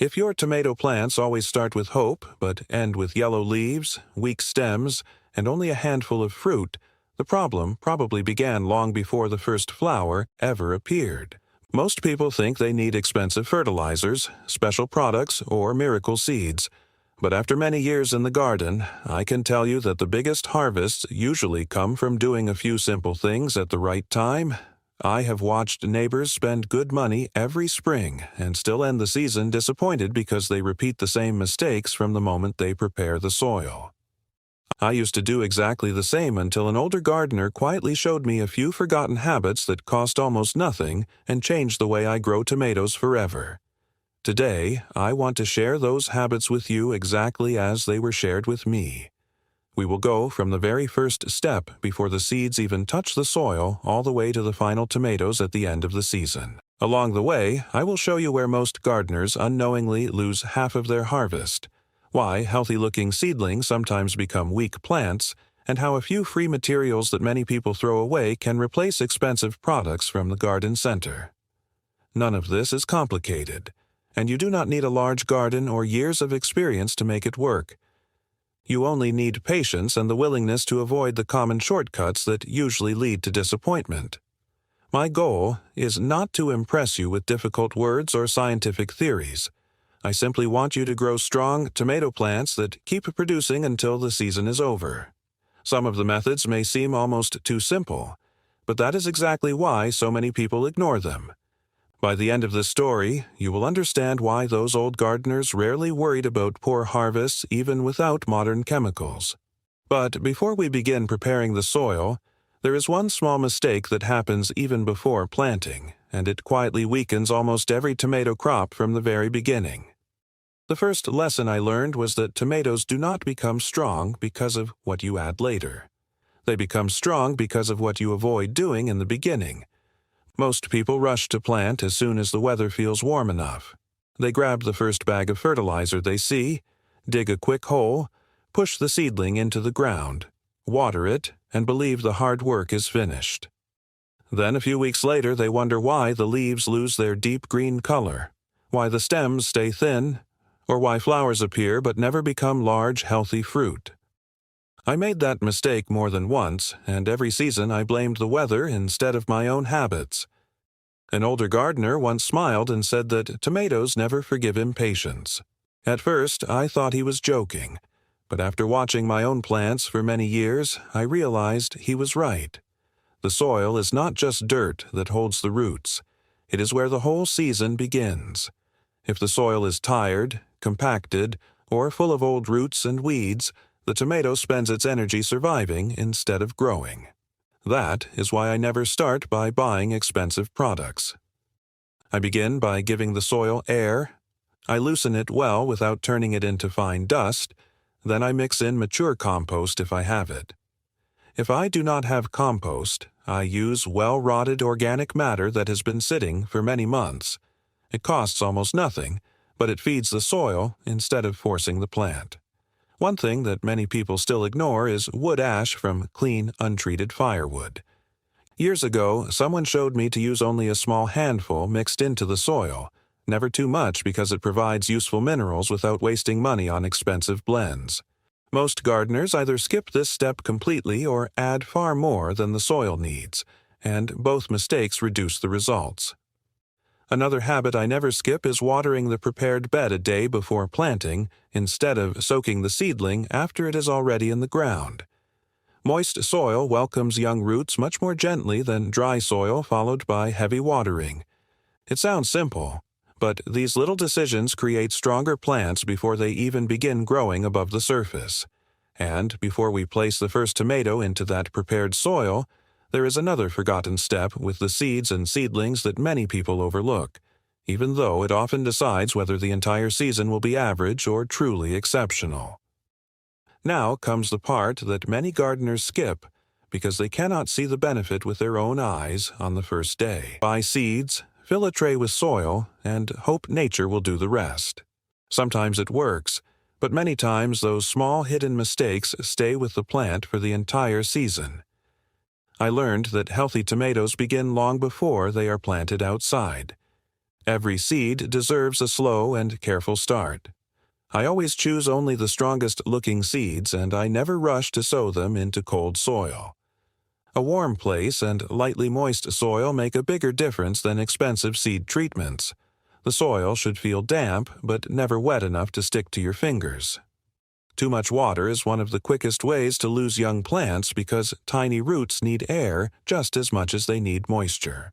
If your tomato plants always start with hope but end with yellow leaves, weak stems, and only a handful of fruit, the problem probably began long before the first flower ever appeared. Most people think they need expensive fertilizers, special products, or miracle seeds. But after many years in the garden, I can tell you that the biggest harvests usually come from doing a few simple things at the right time. I have watched neighbors spend good money every spring and still end the season disappointed because they repeat the same mistakes from the moment they prepare the soil. I used to do exactly the same until an older gardener quietly showed me a few forgotten habits that cost almost nothing and changed the way I grow tomatoes forever. Today, I want to share those habits with you exactly as they were shared with me. We will go from the very first step before the seeds even touch the soil all the way to the final tomatoes at the end of the season. Along the way, I will show you where most gardeners unknowingly lose half of their harvest, why healthy-looking seedlings sometimes become weak plants, and how a few free materials that many people throw away can replace expensive products from the garden center. None of this is complicated, and you do not need a large garden or years of experience to make it work. You only need patience and the willingness to avoid the common shortcuts that usually lead to disappointment. My goal is not to impress you with difficult words or scientific theories. I simply want you to grow strong tomato plants that keep producing until the season is over. Some of the methods may seem almost too simple, but that is exactly why so many people ignore them. By the end of this story, you will understand why those old gardeners rarely worried about poor harvests even without modern chemicals. But before we begin preparing the soil, there is one small mistake that happens even before planting, and it quietly weakens almost every tomato crop from the very beginning. The first lesson I learned was that tomatoes do not become strong because of what you add later. They become strong because of what you avoid doing in the beginning. Most people rush to plant as soon as the weather feels warm enough. They grab the first bag of fertilizer they see, dig a quick hole, push the seedling into the ground, water it, and believe the hard work is finished. Then a few weeks later they wonder why the leaves lose their deep green color, why the stems stay thin, or why flowers appear but never become large, healthy fruit. I made that mistake more than once, and every season I blamed the weather instead of my own habits. An older gardener once smiled and said that tomatoes never forgive impatience. At first, I thought he was joking, but after watching my own plants for many years, I realized he was right. The soil is not just dirt that holds the roots. It is where the whole season begins. If the soil is tired, compacted, or full of old roots and weeds, the tomato spends its energy surviving instead of growing. That is why I never start by buying expensive products. I begin by giving the soil air. I loosen it well without turning it into fine dust. Then I mix in mature compost if I have it. If I do not have compost, I use well-rotted organic matter that has been sitting for many months. It costs almost nothing, but it feeds the soil instead of forcing the plant. One thing that many people still ignore is wood ash from clean, untreated firewood. Years ago, someone showed me to use only a small handful mixed into the soil, never too much because it provides useful minerals without wasting money on expensive blends. Most gardeners either skip this step completely or add far more than the soil needs, and both mistakes reduce the results. Another habit I never skip is watering the prepared bed a day before planting instead of soaking the seedling after it is already in the ground. Moist soil welcomes young roots much more gently than dry soil followed by heavy watering. It sounds simple, but these little decisions create stronger plants before they even begin growing above the surface. And before we place the first tomato into that prepared soil, there is another forgotten step with the seeds and seedlings that many people overlook, even though it often decides whether the entire season will be average or truly exceptional. Now comes the part that many gardeners skip because they cannot see the benefit with their own eyes on the first day. Buy seeds, fill a tray with soil, and hope nature will do the rest. Sometimes it works, but many times those small hidden mistakes stay with the plant for the entire season. I learned that healthy tomatoes begin long before they are planted outside. Every seed deserves a slow and careful start. I always choose only the strongest-looking seeds, and I never rush to sow them into cold soil. A warm place and lightly moist soil make a bigger difference than expensive seed treatments. The soil should feel damp, but never wet enough to stick to your fingers. Too much water is one of the quickest ways to lose young plants because tiny roots need air just as much as they need moisture.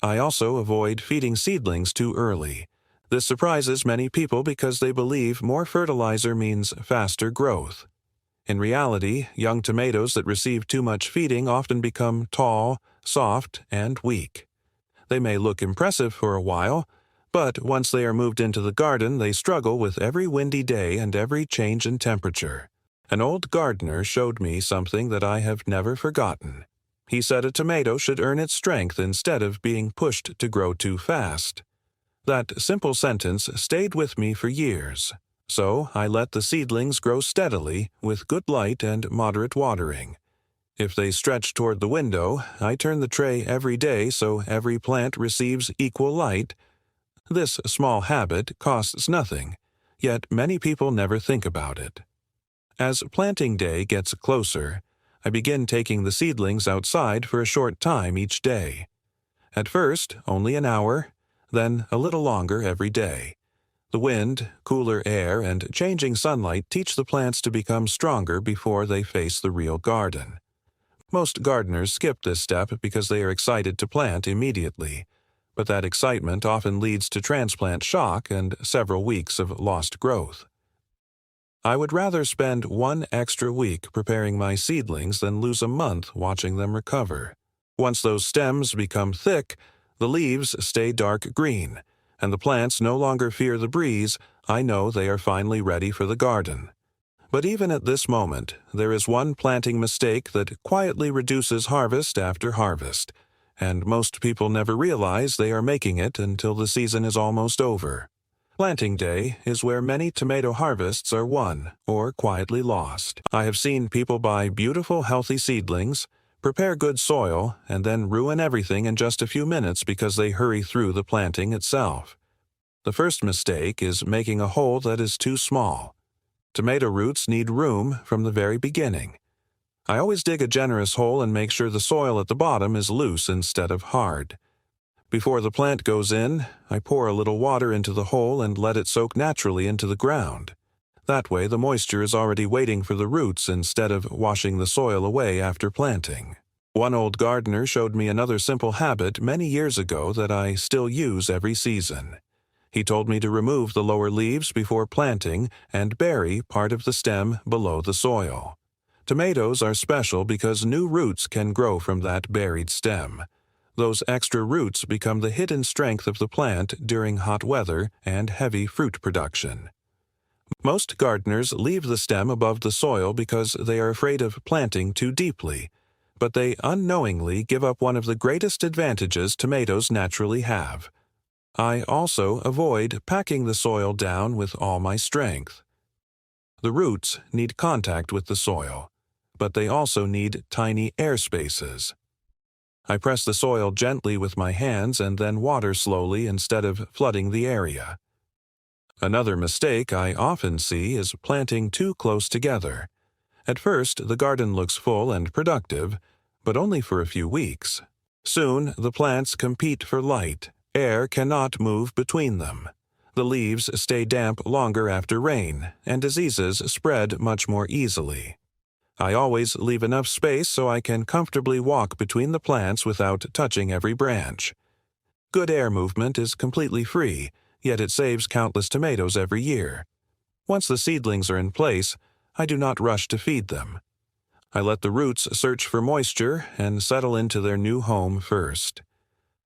I also avoid feeding seedlings too early. This surprises many people because they believe more fertilizer means faster growth. In reality, young tomatoes that receive too much feeding often become tall, soft, and weak. They may look impressive for a while, but once they are moved into the garden, they struggle with every windy day and every change in temperature. An old gardener showed me something that I have never forgotten. He said a tomato should earn its strength instead of being pushed to grow too fast. That simple sentence stayed with me for years. So I let the seedlings grow steadily with good light and moderate watering. If they stretch toward the window, I turn the tray every day so every plant receives equal light. This small habit costs nothing, yet many people never think about it. As planting day gets closer, I begin taking the seedlings outside for a short time each day. At first, only an hour, then a little longer every day. The wind, cooler air, and changing sunlight teach the plants to become stronger before they face the real garden. Most gardeners skip this step because they are excited to plant immediately, but that excitement often leads to transplant shock and several weeks of lost growth. I would rather spend one extra week preparing my seedlings than lose a month watching them recover. Once those stems become thick, the leaves stay dark green, and the plants no longer fear the breeze. I know they are finally ready for the garden. But even at this moment, there is one planting mistake that quietly reduces harvest after harvest, and most people never realize they are making it until the season is almost over. Planting day is where many tomato harvests are won or quietly lost. I have seen people buy beautiful, healthy seedlings, prepare good soil, and then ruin everything in just a few minutes because they hurry through the planting itself. The first mistake is making a hole that is too small. Tomato roots need room from the very beginning. I always dig a generous hole and make sure the soil at the bottom is loose instead of hard. Before the plant goes in, I pour a little water into the hole and let it soak naturally into the ground. That way the moisture is already waiting for the roots instead of washing the soil away after planting. One old gardener showed me another simple habit many years ago that I still use every season. He told me to remove the lower leaves before planting and bury part of the stem below the soil. Tomatoes are special because new roots can grow from that buried stem. Those extra roots become the hidden strength of the plant during hot weather and heavy fruit production. Most gardeners leave the stem above the soil because they are afraid of planting too deeply, but they unknowingly give up one of the greatest advantages tomatoes naturally have. I also avoid packing the soil down with all my strength. The roots need contact with the soil, but they also need tiny air spaces. I press the soil gently with my hands and then water slowly instead of flooding the area. Another mistake I often see is planting too close together. At first, the garden looks full and productive, but only for a few weeks. Soon, the plants compete for light. Air cannot move between them. The leaves stay damp longer after rain, and diseases spread much more easily. I always leave enough space so I can comfortably walk between the plants without touching every branch. Good air movement is completely free, yet it saves countless tomatoes every year. Once the seedlings are in place, I do not rush to feed them. I let the roots search for moisture and settle into their new home first.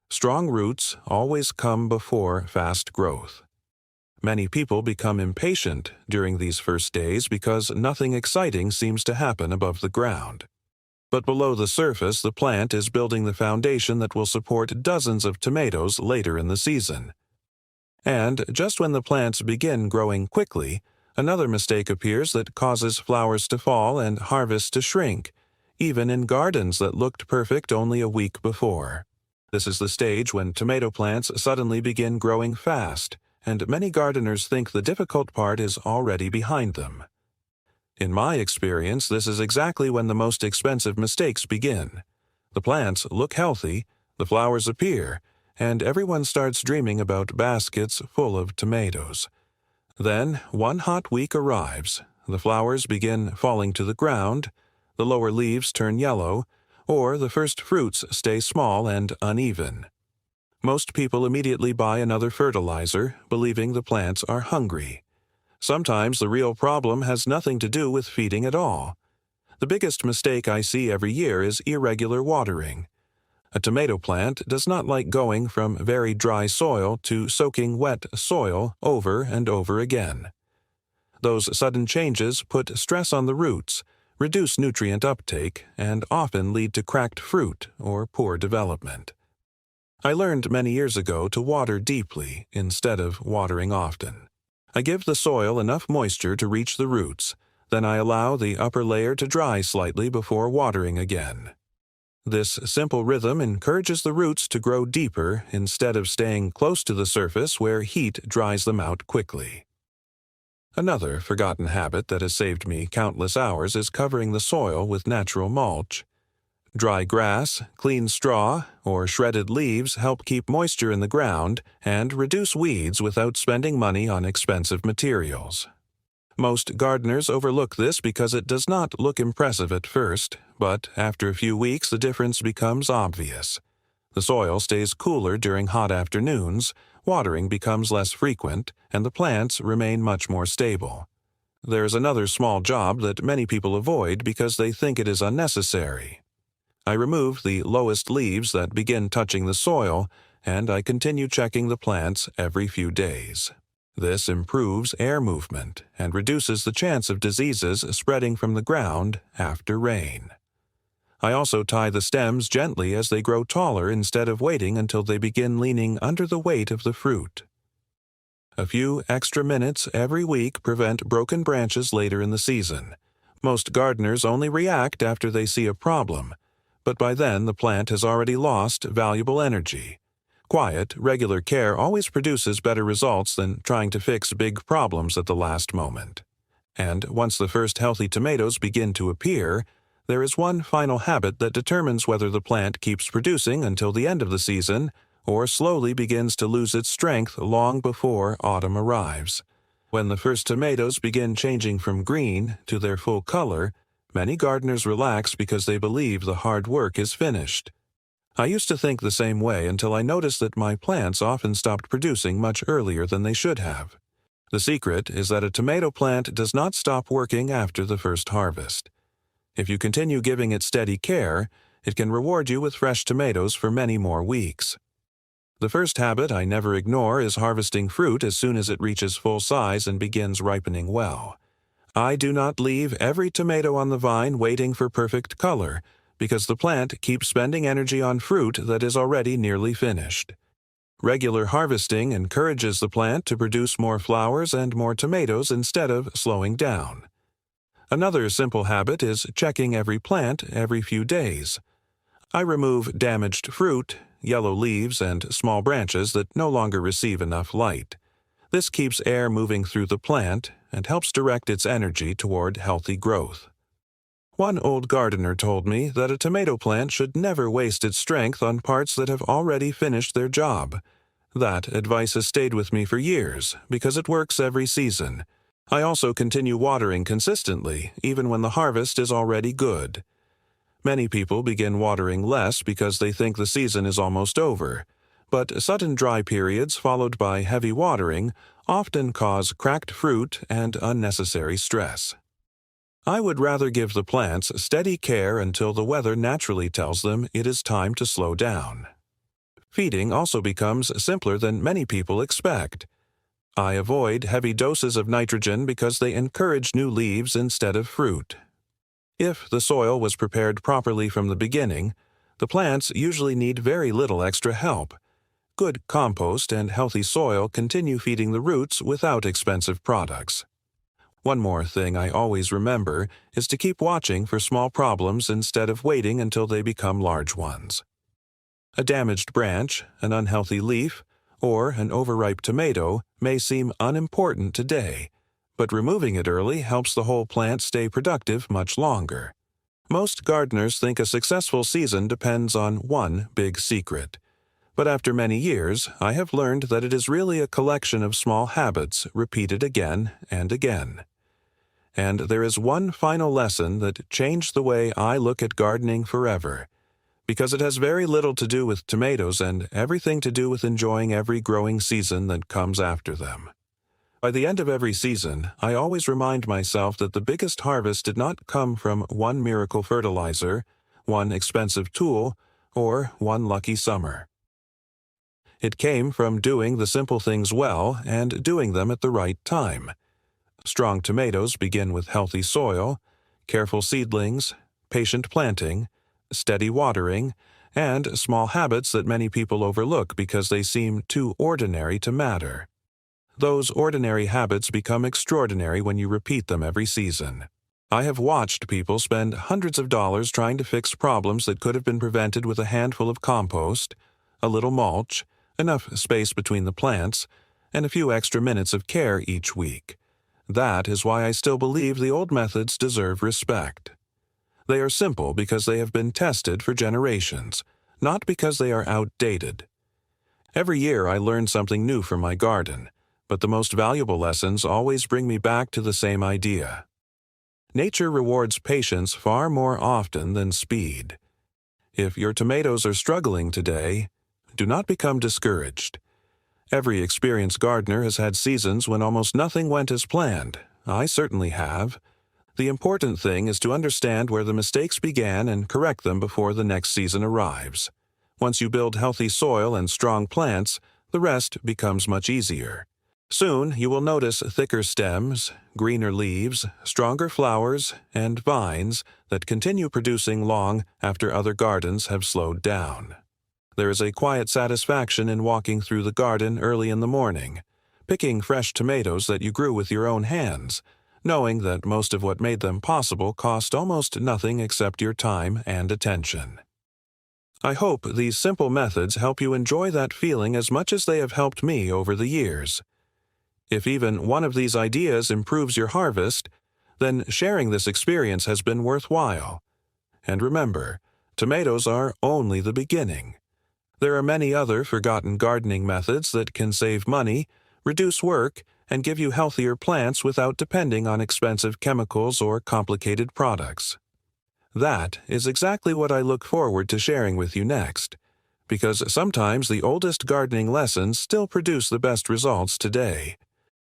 Strong roots always come before fast growth. Many people become impatient during these first days because nothing exciting seems to happen above the ground. But below the surface, the plant is building the foundation that will support dozens of tomatoes later in the season. And just when the plants begin growing quickly, another mistake appears that causes flowers to fall and harvests to shrink, even in gardens that looked perfect only a week before. This is the stage when tomato plants suddenly begin growing fast, and many gardeners think the difficult part is already behind them. In my experience, this is exactly when the most expensive mistakes begin. The plants look healthy, the flowers appear, and everyone starts dreaming about baskets full of tomatoes. Then, one hot week arrives. The flowers begin falling to the ground, the lower leaves turn yellow, or the first fruits stay small and uneven. Most people immediately buy another fertilizer, believing the plants are hungry. Sometimes the real problem has nothing to do with feeding at all. The biggest mistake I see every year is irregular watering. A tomato plant does not like going from very dry soil to soaking wet soil over and over again. Those sudden changes put stress on the roots, reduce nutrient uptake, and often lead to cracked fruit or poor development. I learned many years ago to water deeply instead of watering often. I give the soil enough moisture to reach the roots, then I allow the upper layer to dry slightly before watering again. This simple rhythm encourages the roots to grow deeper instead of staying close to the surface where heat dries them out quickly. Another forgotten habit that has saved me countless hours is covering the soil with natural mulch. Dry grass, clean straw, or shredded leaves help keep moisture in the ground and reduce weeds without spending money on expensive materials. Most gardeners overlook this because it does not look impressive at first, but after a few weeks the difference becomes obvious. The soil stays cooler during hot afternoons, watering becomes less frequent, and the plants remain much more stable. There is another small job that many people avoid because they think it is unnecessary. I remove the lowest leaves that begin touching the soil, and I continue checking the plants every few days. This improves air movement and reduces the chance of diseases spreading from the ground after rain. I also tie the stems gently as they grow taller instead of waiting until they begin leaning under the weight of the fruit. A few extra minutes every week prevent broken branches later in the season. Most gardeners only react after they see a problem, but by then the plant has already lost valuable energy. Quiet, regular care always produces better results than trying to fix big problems at the last moment. And once the first healthy tomatoes begin to appear, there is one final habit that determines whether the plant keeps producing until the end of the season or slowly begins to lose its strength long before autumn arrives. When the first tomatoes begin changing from green to their full color, many gardeners relax because they believe the hard work is finished. I used to think the same way until I noticed that my plants often stopped producing much earlier than they should have. The secret is that a tomato plant does not stop working after the first harvest. If you continue giving it steady care, it can reward you with fresh tomatoes for many more weeks. The first habit I never ignore is harvesting fruit as soon as it reaches full size and begins ripening well. I do not leave every tomato on the vine waiting for perfect color, because the plant keeps spending energy on fruit that is already nearly finished. Regular harvesting encourages the plant to produce more flowers and more tomatoes instead of slowing down. Another simple habit is checking every plant every few days. I remove damaged fruit, yellow leaves, and small branches that no longer receive enough light. This keeps air moving through the plant and helps direct its energy toward healthy growth. One old gardener told me that a tomato plant should never waste its strength on parts that have already finished their job. That advice has stayed with me for years because it works every season. I also continue watering consistently, even when the harvest is already good. Many people begin watering less because they think the season is almost over, but sudden dry periods followed by heavy watering often cause cracked fruit and unnecessary stress. I would rather give the plants steady care until the weather naturally tells them it is time to slow down. Feeding also becomes simpler than many people expect. I avoid heavy doses of nitrogen because they encourage new leaves instead of fruit. If the soil was prepared properly from the beginning, the plants usually need very little extra help. Good compost and healthy soil continue feeding the roots without expensive products. One more thing I always remember is to keep watching for small problems instead of waiting until they become large ones. A damaged branch, an unhealthy leaf, or an overripe tomato may seem unimportant today, but removing it early helps the whole plant stay productive much longer. Most gardeners think a successful season depends on one big secret. But after many years, I have learned that it is really a collection of small habits repeated again and again. And there is one final lesson that changed the way I look at gardening forever, because it has very little to do with tomatoes and everything to do with enjoying every growing season that comes after them. By the end of every season, I always remind myself that the biggest harvest did not come from one miracle fertilizer, one expensive tool, or one lucky summer. It came from doing the simple things well and doing them at the right time. Strong tomatoes begin with healthy soil, careful seedlings, patient planting, steady watering, and small habits that many people overlook because they seem too ordinary to matter. Those ordinary habits become extraordinary when you repeat them every season. I have watched people spend hundreds of dollars trying to fix problems that could have been prevented with a handful of compost, a little mulch, enough space between the plants, and a few extra minutes of care each week. That is why I still believe the old methods deserve respect. They are simple because they have been tested for generations, not because they are outdated. Every year I learn something new from my garden, but the most valuable lessons always bring me back to the same idea. Nature rewards patience far more often than speed. If your tomatoes are struggling today, do not become discouraged. Every experienced gardener has had seasons when almost nothing went as planned. I certainly have. The important thing is to understand where the mistakes began and correct them before the next season arrives. Once you build healthy soil and strong plants, the rest becomes much easier. Soon you will notice thicker stems, greener leaves, stronger flowers, and vines that continue producing long after other gardens have slowed down. There is a quiet satisfaction in walking through the garden early in the morning, picking fresh tomatoes that you grew with your own hands, knowing that most of what made them possible cost almost nothing except your time and attention. I hope these simple methods help you enjoy that feeling as much as they have helped me over the years. If even one of these ideas improves your harvest, then sharing this experience has been worthwhile. And remember, tomatoes are only the beginning. There are many other forgotten gardening methods that can save money, reduce work, and give you healthier plants without depending on expensive chemicals or complicated products. That is exactly what I look forward to sharing with you next, because sometimes the oldest gardening lessons still produce the best results today.